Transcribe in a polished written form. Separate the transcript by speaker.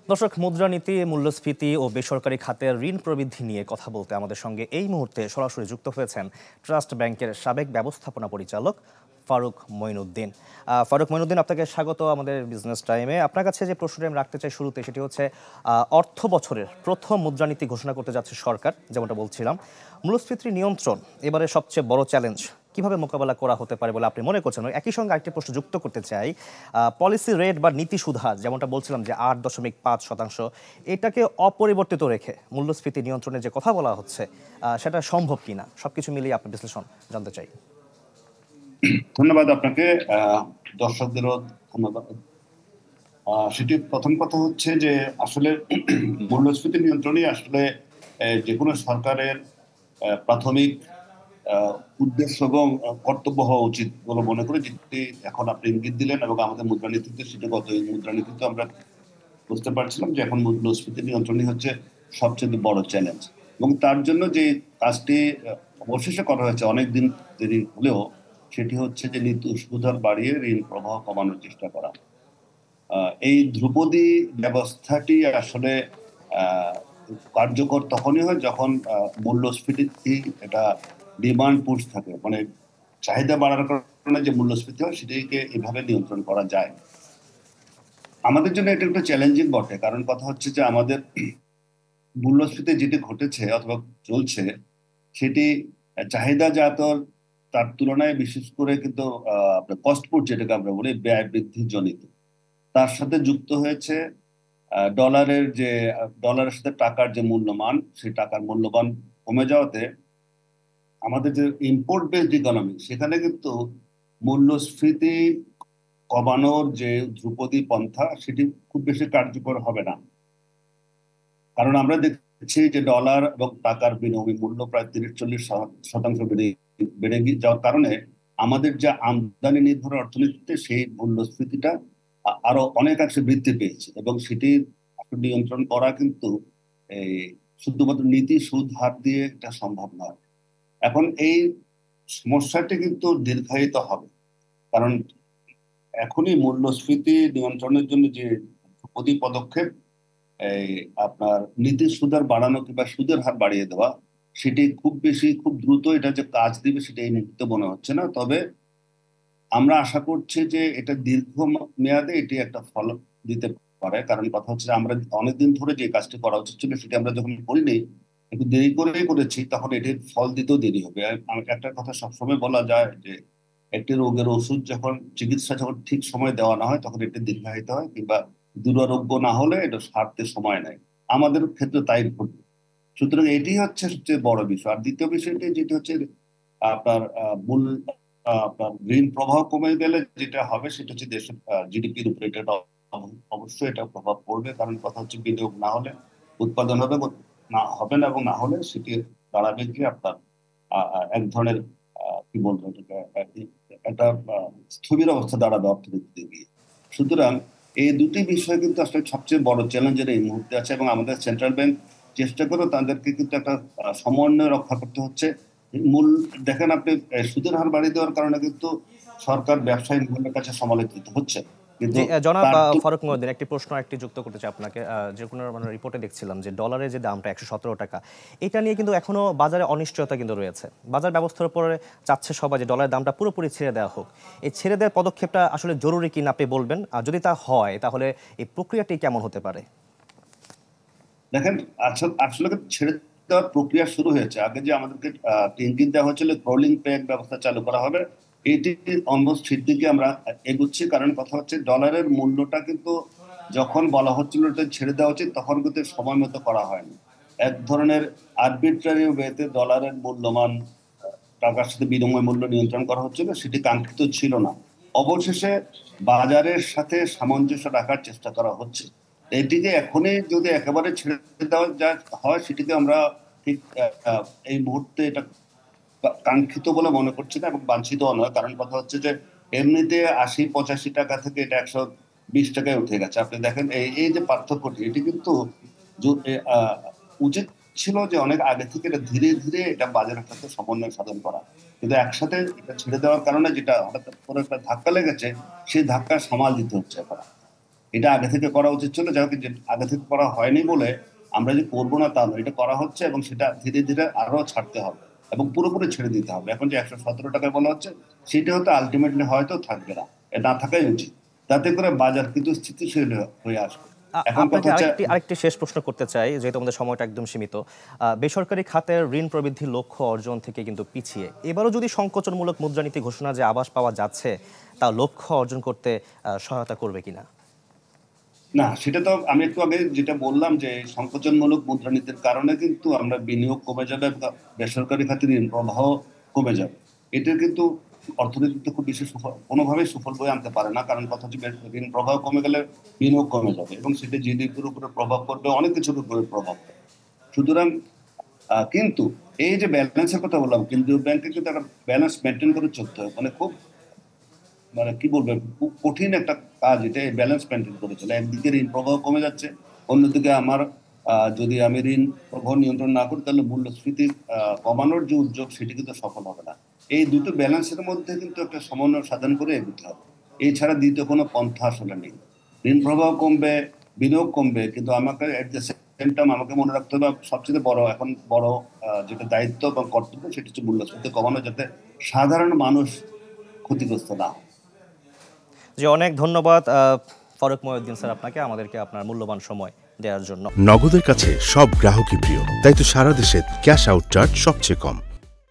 Speaker 1: দর্শক, মুদ্রানীতি, মূল্যস্ফীতি ও বেসরকারি খাতের ঋণ প্রবৃদ্ধি নিয়ে কথা বলতে আমাদের সঙ্গে এই মুহূর্তে সরাসরি যুক্ত হয়েছেন ট্রাস্ট ব্যাংকের সাবেক ব্যবস্থাপনা পরিচালক ফারুক মঈনুদ্দিন। ফারুক মঈনুদ্দিন, আপনাকে স্বাগত আমাদের বিজনেস টাইমে। আপনার কাছে যে প্রশ্নটি আমি রাখতে চাই শুরুতে, সেটি হচ্ছে অর্থ বছরের প্রথম মুদ্রানীতি ঘোষণা করতে যাচ্ছে সরকার, যেমনটা বলছিলাম। মূল্যস্ফীতি নিয়ন্ত্রণ এবারে সবচেয়ে বড় চ্যালেঞ্জ, কিভাবে মোকাবেলা করা হতে পারে বলে আপনি মনে করছেন? একই সঙ্গে আরেকটি প্রশ্ন যুক্ত করতে চাই, পলিসি রেট বা নীতি সুধার, যেমনটা বলছিলাম যে 8.5%, এটাকে অপরিবর্তিত রেখে মূল্যস্ফীতি নিয়ন্ত্রণের যে কথা বলা হচ্ছে, সেটা সম্ভব কিনা, সবকিছু মিলিয়ে আপনার বিশ্লেষণ জানতে চাই।
Speaker 2: ধন্যবাদ আপনাকে, দর্শকদেরও ধন্যবাদ। সেটি প্রথম কথা হচ্ছে যে আসলে মূল্যস্ফীতি নিয়ন্ত্রণই আসলে যে কোনো সরকারের প্রাথমিক উদ্দেশ্য এবং কর্তব্য হওয়া উচিত বলে মনে করি। যেটি এখন আপনি ইঙ্গিত দিলেন এবং আমাদের মুদ্রানীতিতে সেটি গত মুদ্রানীতিতে আমরা বুঝতে পারছিলাম যে এখন মূল্যস্ফীতি নিয়ন্ত্রণই হচ্ছে সবচেয়ে বড় চ্যালেঞ্জ। এবং তার জন্য যে কাজটি অবশেষে করা হয়েছে অনেকদিন দেরি হলেও, সেটি হচ্ছে যে নীতি সুধার বাড়িয়ে ঋণ প্রবাহ কমানোর চেষ্টা করা। এই ধ্রুপদী ব্যবস্থাটি আসলে কার্যকর তখনই হয় যখন মূল্যস্ফীতি এটা ডিমান্ড পুশ থাকে, মানে চাহিদা বাড়ার কারণে যে মূল্যস্ফীতি হয় সেটিকে এভাবে নিয়ন্ত্রণ করা যায়। আমাদের জন্য এটা একটা চ্যালেঞ্জিং বটে, কারণ কথা হচ্ছে যে আমাদের মূল্যস্ফীতি যেটি ঘটেছে অথবা চলছে সেটি চাহিদা জাত, তার তুলনায় বিশেষ করে কিন্তু আপনার কস্টপুট যেটাকে আমরা বলি ব্যয় বৃদ্ধি জনিত, তার সাথে যুক্ত হয়েছে ডলারের সাথে টাকার যে মূল্যমান, সেই টাকার মূল্যমান কমে যাওয়াতে আমাদের যে ইম্পোর্ট বেসড ইকোনমি, সেখানে কিন্তু মূল্যস্ফীতি কমানোর যে ধ্রুপদী পন্থা সেটি খুব বেশি কার্যকর হবে না। কারণ আমরা দেখছি যে ডলার এবং টাকার বিনিময় মূল্য প্রায় 30-40% বেড়ে যাওয়ার কারণে আমাদের যে আমদানি নির্ভর অর্থনীতিতে সেই মূল্যস্ফীতিটা আরো অনেকাংশে বৃদ্ধি পেয়েছে, এবং সেটির নিয়ন্ত্রণ করা কিন্তু এই শুধুমাত্র নীতি সুদ হার দিয়ে এটা সম্ভব নয়। এখন এই সমস্যাটি কিন্তু দীর্ঘায়িত হবে, কারণ এখনই মূল্যস্ফীতি নিয়ন্ত্রণের জন্য যে পদক্ষেপ, এই আপনার নীতি সুদের বাড়ানো কিংবা সুদের হার বাড়িয়ে দেওয়া, সেটি খুব দ্রুত এটা যে কাজ দিবে সেটা এই মুহূর্তে মনে হচ্ছে না। তবে আমরা আশা করছি যে এটা দীর্ঘ মেয়াদে এটি একটা ফল দিতে পারে। কারণ কথা হচ্ছে আমরা অনেকদিন ধরে যে কাজটি করা উচিত ছিল সেটি আমরা যখন করিনি, একটু দেরি করেই করেছি, তখন এটির ফল দিতেও দেরি হবে। একটা কথা সবসময় বলা যায় যে একটি রোগের ওষুধ চিকিৎসা যখন ঠিক সময় দেওয়া না হয় তখন এটি দীর্ঘায়িত হয়, কিংবা দুরারোগ্য না হলে এটা সারতে সময় নেয়। আমাদের ক্ষেত্রে তাই ঘটবে। সুতরাং এটি হচ্ছে সবচেয়ে বড় বিষয়। আর দ্বিতীয় বিষয়টি যেটি হচ্ছে আপনার আপনার ঋণ প্রবাহ কমে গেলে যেটা হবে সেটা হচ্ছে দেশের জিডিপির উপরে এটা অবশ্যই এটা প্রভাব পড়বে। কারণ কথা হচ্ছে বিনিয়োগ না হলে উৎপাদন হবে না, এবং না হলে সেটি দাঁড়াবে কি আপনার এক ধরনের কি বলবো এটাকে, একটা স্থবির অবস্থা দাঁড়াবে অর্থনীতিতে গিয়ে। সুতরাং এই দুটি বিষয় কিন্তু আসলে সবচেয়ে বড় চ্যালেঞ্জের এই মুহূর্তে আছে, এবং আমাদের সেন্ট্রাল ব্যাংক চেষ্টা করে তাদেরকে কিন্তু একটা সমন্বয় রক্ষা করতে হচ্ছে। মূল দেখেন আপনি, সুদের হার বাড়িয়ে দেওয়ার কারণে কিন্তু সরকার ব্যবসায়ী মহলের কাছে সমালোচিত হচ্ছে, কিন্তু
Speaker 1: জি জনাব
Speaker 2: তার
Speaker 1: ফারুক মঈনুদ্দিন, একটি প্রশ্ন যুক্ত করতে চাই আপনাকে। যে কোনো রিপোর্টে দেখছিলাম যে ডলারের যে দামটা 117 টাকা, এটা নিয়ে কিন্তু এখনো বাজারে অনিশ্চয়তা কিন্তু রয়েছে। বাজার ব্যবস্থার উপরে চাচ্ছে সবাই যে ডলারের দামটা পুরোপুরি ছেড়ে দেওয়া হোক। এই ছেড়ে দেওয়ার পদক্ষেপটা আসলে জরুরি কিনা আপনি বলবেন, আর যদি তা হয় তাহলে এই প্রক্রিয়াটি কেমন হতে পারে?
Speaker 2: দেখেন, আসলে ছেড়ে দেওয়ার প্রক্রিয়া শুরু হয়েছে। আগে যে আমাদেরকে ইঙ্গিত দেওয়া হয়েছিল রোলিং পেগ ব্যবস্থা চালু করা হবে, এটি অলমোস্ট ঠিক দিকে আমরা এগুচ্ছি। কারণ কথা হচ্ছে ডলারের মূল্যটা কিন্তু যখন বলা হচ্ছিল এটা ছেড়ে দেওয়া উচিত, তখন কিন্তু সময় মতো করা হয়নি। এক ধরনের আরবিট্রারি ওয়েতে ডলারের মূল্যমান টাকার সাথে বিনিময় মূল্য নিয়ন্ত্রণ করা হচ্ছিল, সেটি কাঙ্ক্ষিত ছিল না। অবশেষে বাজারের সাথে সামঞ্জস্য রাখার চেষ্টা করা হচ্ছে। এটিকে এখনই যদি একেবারে ছেড়ে দেওয়া হয়, সেটিকে আমরা ঠিক এই মুহূর্তে এটা কাঙ্ক্ষিত বলে মনে করছি না, এবং বাঞ্ছিত নয়। কারণ কথা হচ্ছে যে এমনিতে 80-85 টাকা থেকে এটা 120 টাকায় উঠে গেছে। আপনি দেখেন এই যে পার্থক্যটি, এটি কিন্তু উচিত ছিল যে অনেক আগে থেকে এটা ধীরে ধীরে এটা বাজারের সাথে সমন্বয় সাধন করা। কিন্তু একসাথে এটা ছেড়ে দেওয়ার কারণে যেটা হঠাৎ করে একটা ধাক্কা লেগেছে, সেই ধাক্কা সামাল দিতে হচ্ছে এখন। এটা আগে থেকে করা উচিত ছিল, যাই হোক আগে থেকে করা হয়নি বলে আমরা যে করবো না তা নয়, এটা করা হচ্ছে এবং সেটা ধীরে ধীরে আরো ছাড়তে হবে এবং পুরোপুরি ছেড়ে দিতে হবে। এখন যে 117 টাকায় বলা হচ্ছে সেটা হয়তো আলটিমেটলি হয়তো থাকবে না, না থাকাই উচিত, যাতে করে বাজার কিন্তু স্থিতিশীল হয়ে আসবে। এখন কথা
Speaker 1: আপনাকে
Speaker 2: হচ্ছে,
Speaker 1: আরেকটি শেষ প্রশ্ন করতে চাই, যেহেতু আমাদের সময়টা একদম সীমিত। বেসরকারি খাতের ঋণ প্রবৃদ্ধির লক্ষ্য অর্জন থেকে কিন্তু পিছিয়ে এবারও যদি সংকোচনমূলক মুদ্রানীতি ঘোষণা যে আভাস পাওয়া যাচ্ছে, তা লক্ষ্য অর্জন করতে সহায়তা করবে কিনা?
Speaker 2: না, সেটা তো আমি একটু আগে যেটা বললাম যে সংকোচনমূলক মুদ্রানীতির কারণে কিন্তু আমরা বিনিয়োগ কমে যাবে, বেসরকারি খাতে ঋণ প্রবাহ কমে যাবে। এটা কিন্তু অর্থনীতিতে খুব বেশি কোনোভাবেই সুফল বয়ে আনতে পারে না, কারণ কথা হচ্ছে ঋণ প্রবাহ কমে গেলে বিনিয়োগ কমে যাবে এবং সেটা জিডিপির উপরে প্রভাব পড়বে, অনেক কিছুর উপরে প্রভাব পড়বে। সুতরাং কিন্তু এই যে ব্যালেন্সের কথা বললাম, কেন্দ্রীয় ব্যাংকে কিন্তু একটা ব্যালেন্স মেনটেন করে চলতে হয়, মানে খুব মানে কি বলবেন, খুব কঠিন একটা কাজ এটা, ব্যালেন্স মেনটেন করে চলে। একদিকে ঋণ প্রবাহ কমে যাচ্ছে, অন্যদিকে আমার যদি আমি ঋণ প্রবাহ নিয়ন্ত্রণ না করি তাহলে মূল্যস্ফীতি কমানোর যে উদ্যোগ সেটি কিন্তু সফল হবে না। এই দুটো ব্যালেন্সের মধ্যে কিন্তু একটা সমন্বয় সাধন করে এগোতে হবে, এছাড়া দ্বিতীয় কোনো পন্থা আসলে নেই। ঋণ প্রবাহ কমবে, বিনিয়োগ কমবে, কিন্তু আমাকে এট দ্য সেম টাইম আমাকে মনে রাখতে হবে সবচেয়ে বড় যেটা দায়িত্ব এবং কর্তব্য সেটা হচ্ছে মূল্যস্ফীতি কমানো, যাতে সাধারণ মানুষ ক্ষতিগ্রস্ত না হয়।
Speaker 1: যে অনেক ধন্যবাদ ফারুক মহিউদ্দিন স্যার, আপনাকে আমাদেরকে আপনার মূল্যবান সময় দেওয়ার জন্য।
Speaker 3: নগদের কাছে সব গ্রাহকই প্রিয়, তাই তো সারা দেশে ক্যাশ আউট চার্জ সবচেয়ে কম।